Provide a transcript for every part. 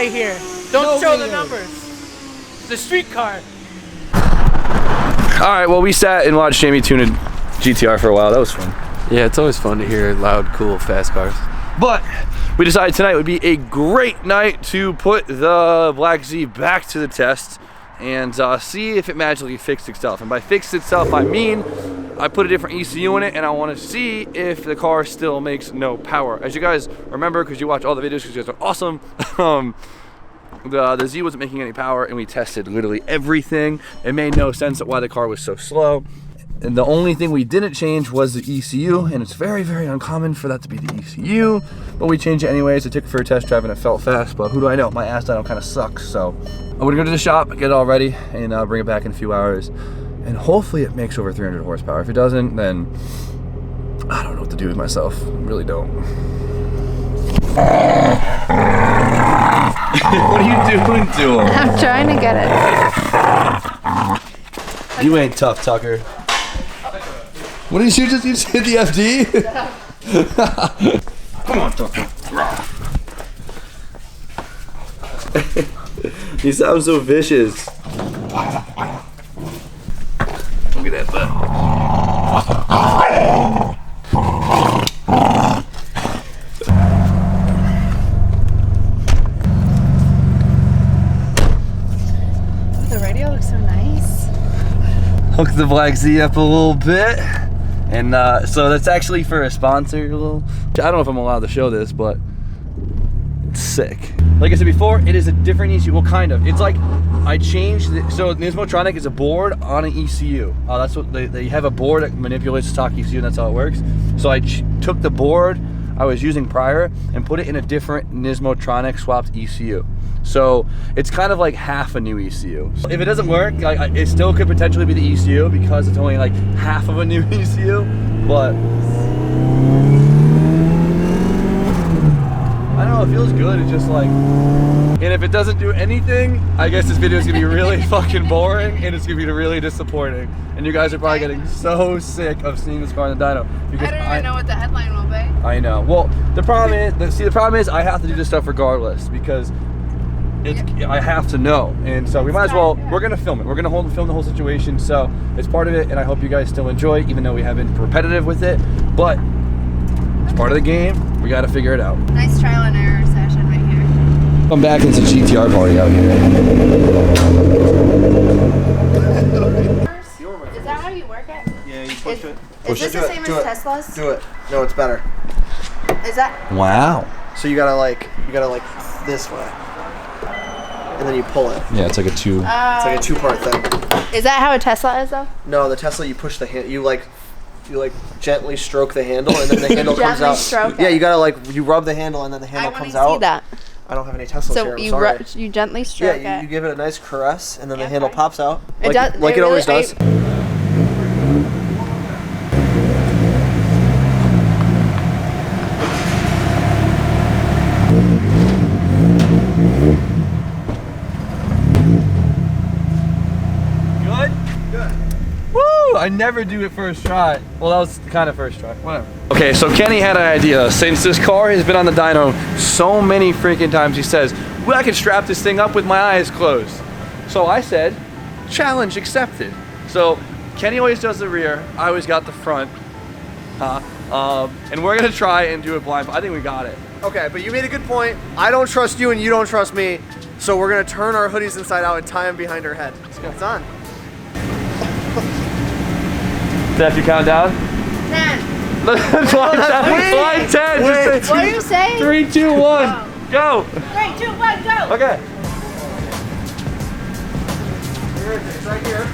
out of here. Don't show the numbers. It's a street car. All right, well, we sat and watched Jamie tune a GTR for a while. That was fun. Yeah, it's always fun to hear loud, cool, fast cars. But we decided tonight would be a great night to put the Black Z back to the test and see if it magically fixed itself. And by fixed itself, I mean I put a different ECU in it, and I want to see if the car still makes no power. As you guys remember, because you watch all the videos, because you guys are awesome, the Z wasn't making any power, and we tested literally everything. It made no sense why the car was so slow. And the only thing we didn't change was the ECU, and it's very, very uncommon for that to be the ECU, but we changed it anyways. I took it for a test drive and it felt fast, but who do I know? My ass dyno kind of sucks, so I'm gonna go to the shop, get it all ready, and bring it back in a few hours, and hopefully it makes over 300 horsepower. If it doesn't, then I don't know what to do with myself. I really don't. What are you doing to him? I'm trying to get it. You ain't tough, Tucker. What did you just hit the FD? Come on, Tucker. You sound so vicious. Look at that butt. The radio looks so nice. Hook the Black Z up a little bit. And so that's actually for a sponsor. I don't know if I'm allowed to show this, but it's sick. Like I said before, it is a different ECU. Well, kind of. It's like I changed so Nismotronic is a board on an ECU. That's what they have, a board that manipulates the stock ECU, and that's how it works. So I took the board I was using prior and put it in a different Nismotronic swapped ECU. So it's kind of like half a new ECU. If it doesn't work, it still could potentially be the ECU because it's only like half of a new ECU, but I don't know, it feels good. It's just like, and if it doesn't do anything, I guess this video is gonna be really fucking boring and it's gonna be really disappointing. And you guys are probably getting so sick of seeing this car in the dyno. Because I don't even know what the headline will be. I know. Well, the problem is I have to do this stuff regardless because I have to know, and so we might as well. We're gonna film it. We're gonna film the whole situation. So it's part of it, and I hope you guys still enjoy, even though we haven't been repetitive with it. But it's part of the game. We got to figure it out. Nice trial and error session right here. Come back. It's a GTR party out here. Is that how you work it? Yeah, you push it. Is this the same as Tesla's? Do it. No, it's better. Is that? Wow. So you gotta like this way, and then you pull it. Yeah, it's like a two. It's like a two-part thing. Is that how a Tesla is though? No, the Tesla, you push the hand. You gently stroke the handle, and then the handle comes out. Stroke yeah, it. you gotta you rub the handle, and then the handle comes out. I want to see that. I don't have any Teslas So here. I'm sorry. you gently stroke it. Yeah, you give it a nice caress, and then the Yeah, handle okay. pops out. It does- like it always does. Woo! I never do it first try. Well, that was kind of first try. Whatever. Okay, so Kenny had an idea. Since this car has been on the dyno so many freaking times, he says, well, I can strap this thing up with my eyes closed. So I said, challenge accepted. So Kenny always does the rear. I always got the front. And we're gonna try and do it blind. I think we got it. Okay, but you made a good point. I don't trust you, and you don't trust me. So we're gonna turn our hoodies inside out and tie them behind our head. It's on. Steph, you count down? 10. Line 10. Wait. What are you saying? 3, 2, 1, go. 3, 2, 1, go. Okay. It's right here.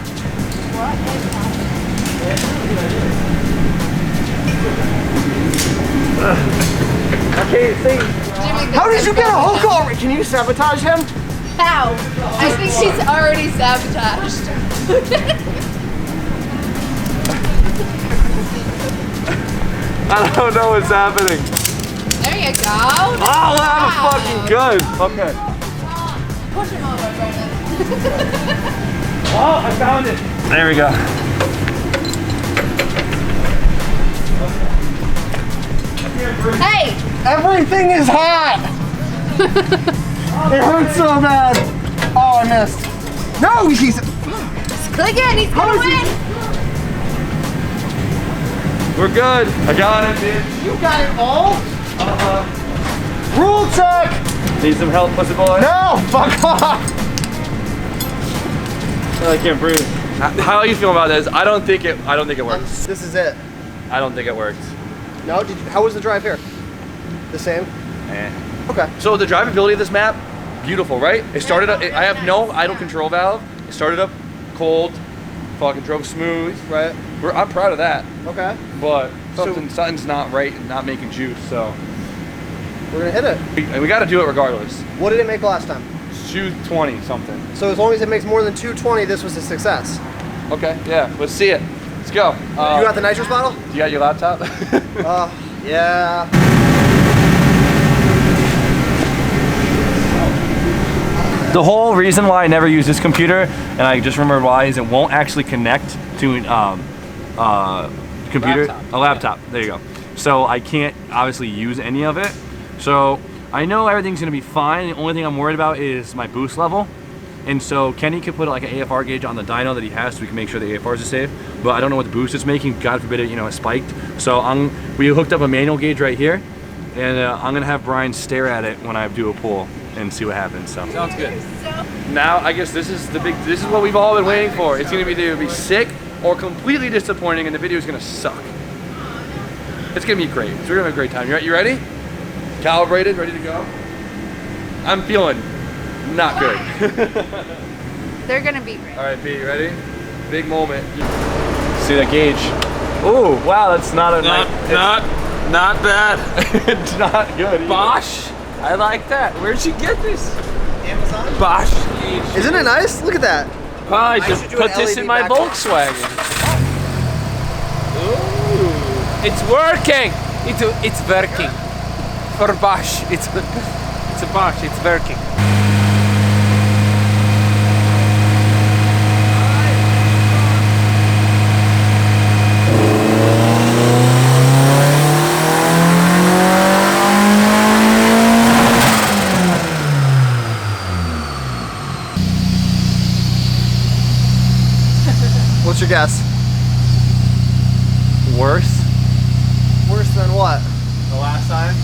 What is I can't see. that? How did you get a hook already? Can you sabotage him? How? I think she's already sabotaged. I don't know what's happening. There you go. Oh, that was fucking good. Okay. Push him over, Brendan. Oh, I found it. There we go. Hey! Everything is hot. It hurts so bad. Oh, I missed. No, he's... Click it, he's gonna win. We're good. I got it, dude. You got it all? Rule check. Need some help, pussy boy? No, fuck off. I can't breathe. How are you feeling about this? I don't think it works. This is it. I don't think it worked. No, how was the drive here? The same? Eh. Okay. So the drivability of this map, beautiful, right? It started up, I have no idle control valve. It started up cold, fucking drove smooth. Right. I'm proud of that. Okay. But something's not right and not making juice, so. We're gonna hit it. We gotta do it regardless. What did it make last time? 220 something. So as long as it makes more than 220, this was a success. Okay, yeah, let's see it. Let's go. You got the nitrous bottle? You got your laptop? Yeah. The whole reason why I never use this computer, and I just remembered why, is it won't actually connect to computer, a laptop. There you go. So I can't obviously use any of it. So I know everything's gonna be fine. The only thing I'm worried about is my boost level. And so Kenny could put like an AFR gauge on the dyno that he has so we can make sure the AFRs are safe. But I don't know what the boost is making. God forbid it, it spiked. So we hooked up a manual gauge right here, and I'm gonna have Brian stare at it when I do a pull and see what happens. So Sounds good. now I guess this is what we've all been waiting for. It's gonna be either be sick or completely disappointing, and the video is gonna suck. It's gonna be great. So we're gonna have a great time. You ready? Calibrated, ready to go? I'm feeling not good. They're gonna beat Ray. All right, Pete, you ready? Big moment. See that gauge? Oh, wow, that's not a Not bad. it's not good either. Bosch. I like that. Where'd you get this? Amazon? Bosch. Isn't it nice? Look at that. I should just do put an this LED in my backlight. Volkswagen. Ooh. It's working. It's working. For Bosch. It's a Bosch. It's working. What's your guess? Worse? Worse than what? The last time?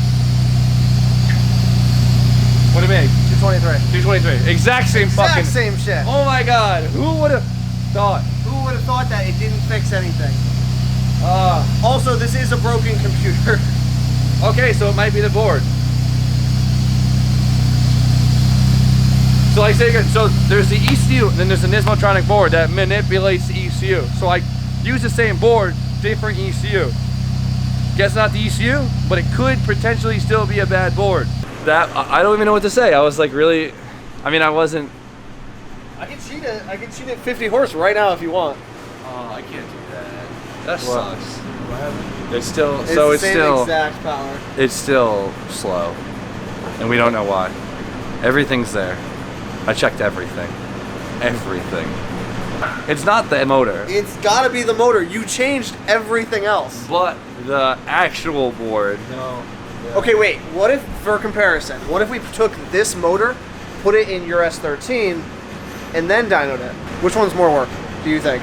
What did it make? 223. 223. Exact same fucking. Same shit. Oh my god. Who would have thought? Who would have thought that it didn't fix anything? Also, this is a broken computer. Okay, so it might be the board. So like say again, so there's the ECU and then there's the Nismotronic board that manipulates the ECU. So I use the same board, different ECU. Guess not the ECU, but it could potentially still be a bad board. That I don't even know what to say. I was like really, I mean I wasn't. I can cheat it. I can cheat it 50 horse right now if you want. Oh, I can't do that. That What? sucks. It's still It's so the it's same still exact power. it's still slow, and we don't know why. Everything's there. I checked everything. Everything. It's not the motor, It's gotta be the motor. You changed everything else. but the actual board. No. Okay, wait. What if, for comparison, what if we took this motor, put it in your S13, and then dynoed it? Which one's more work, do you think?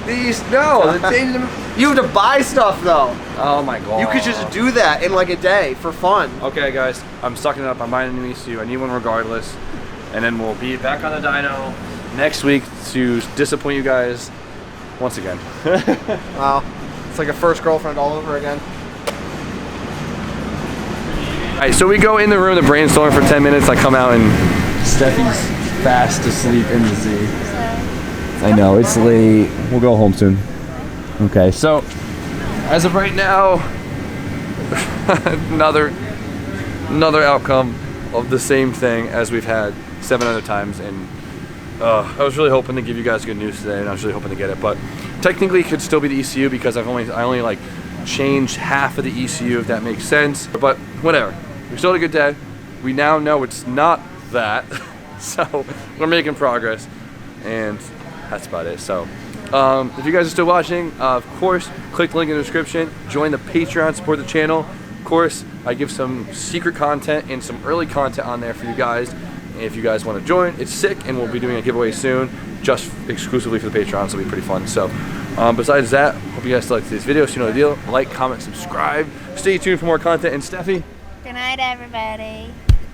These no, the change them. You have to buy stuff though. Oh my god. You could just do that in like a day for fun. Okay, guys, I'm sucking it up. I'm buying a new ECU. I need one regardless, and then we'll be back on the dyno next week to disappoint you guys once again. Wow. It's like a first girlfriend all over again. Alright, so we go in the room to brainstorm for 10 minutes. I come out and Steffi's fast asleep in the Z. I know, it's late. We'll go home soon. Okay, so as of right now, another outcome of the same thing as we've had 7 other times, and I was really hoping to give you guys good news today, and I was really hoping to get it, but technically it could still be the ECU because I only like changed half of the ECU, if that makes sense. But whatever, we still had a good day. We now know it's not that, so we're making progress, and that's about it. So if you guys are still watching, of course, click the link in the description, join the Patreon, support the channel. course, I give some secret content and some early content on there for you guys. And if you guys want to join, it's sick, and we'll be doing a giveaway soon, just exclusively for the Patreon, so it'll be pretty fun. So besides that, hope you guys liked today's video. So you know the deal. Like, comment, subscribe. Stay tuned for more content. And Steffi? Good night, everybody.